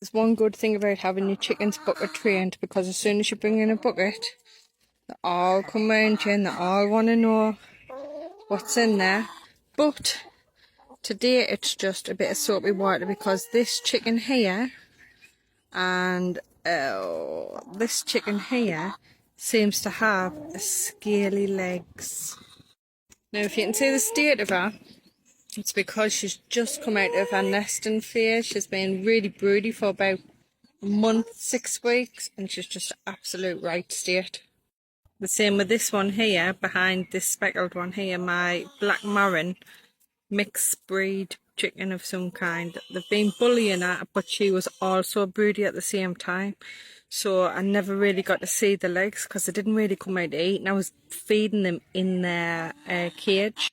There's one good thing about having your chickens bucket trained, because as soon as you bring in a bucket, they all come round you and they all want to know what's in there. But today it's just a bit of soapy water, because this chicken here and this chicken here seems to have scaly legs. Now if you can see the state of her, it's because she's just come out of her nesting phase. She's been really broody for about a month, 6 weeks, and she's just absolute right state. The same with this one here, behind this speckled one here, my black Marin mixed breed chicken of some kind. They've been bullying her, but she was also broody at the same time. So I never really got to see the legs because they didn't really come out to eat, and I was feeding them in their cage.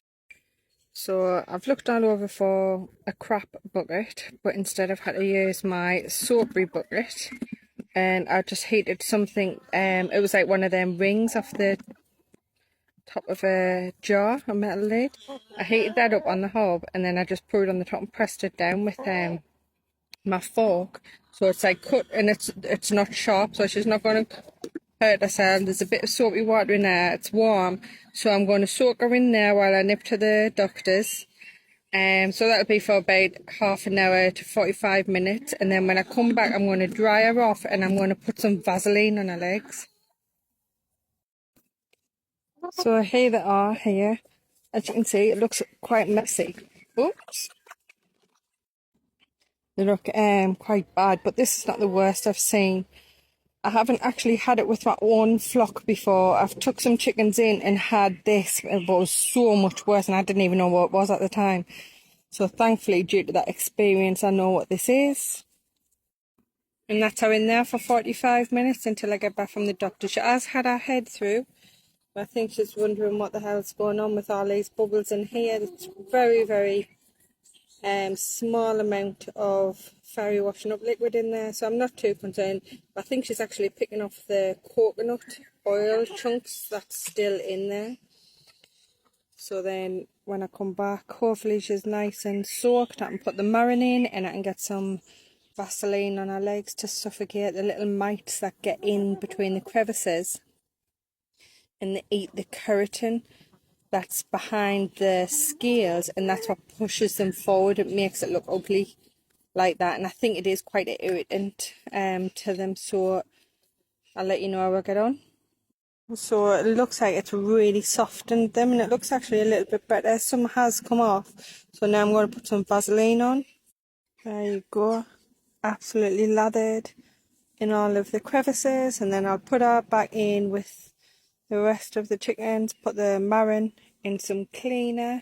So I've looked all over for a crap bucket, but instead I've had to use my soapy bucket, and I just heated something. It was like one of them rings off the top of a jar, a metal lid. I heated that up on the hob, and then I just poured it on the top and pressed it down with my fork. So it's like cut, and it's not sharp, so she's not going to hurt herself. There's a bit of soapy water in there. It's warm, so I'm going to soak her in there while I nip to the doctor's. So that'll be for about half an hour to 45 minutes, and then when I come back I'm going to dry her off, and I'm going to put some Vaseline on her legs. So here they are here. As you can see, it looks quite messy. Oops. They look quite bad, but this is not the worst I've seen. I haven't actually had it with my own flock before. I've took some chickens in and had this, but it was so much worse, and I didn't even know what it was at the time. So thankfully, due to that experience, I know what this is. And that's her in there for 45 minutes until I get back from the doctor. She has had her head through. I think she's wondering what the hell's going on with all these bubbles in here. It's very, very small amount of fairy washing up liquid in there, so I'm not too concerned. I think she's actually picking off the coconut oil chunks that's still in there. So then when I come back, hopefully she's nice and soaked. I can put the Marin in, and I can get some Vaseline on her legs to suffocate the little mites that get in between the crevices, and they eat the keratin that's behind the scales, and that's what pushes them forward. It makes it look ugly like that, and I think it is quite an irritant to them. So I'll let you know how I get on. So it looks like it's really softened them, and it looks actually a little bit better. Some has come off, so now I'm going to put some Vaseline on. There you go, absolutely lathered in all of the crevices, and then I'll put her back in with the rest of the chickens, put the Marin in some cleaner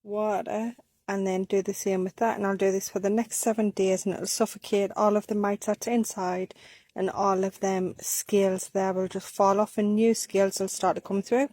water, and then do the same with that. And I'll do this for the next 7 days, and it'll suffocate all of the mites that's inside, and all of them scales there will just fall off, and new scales will start to come through.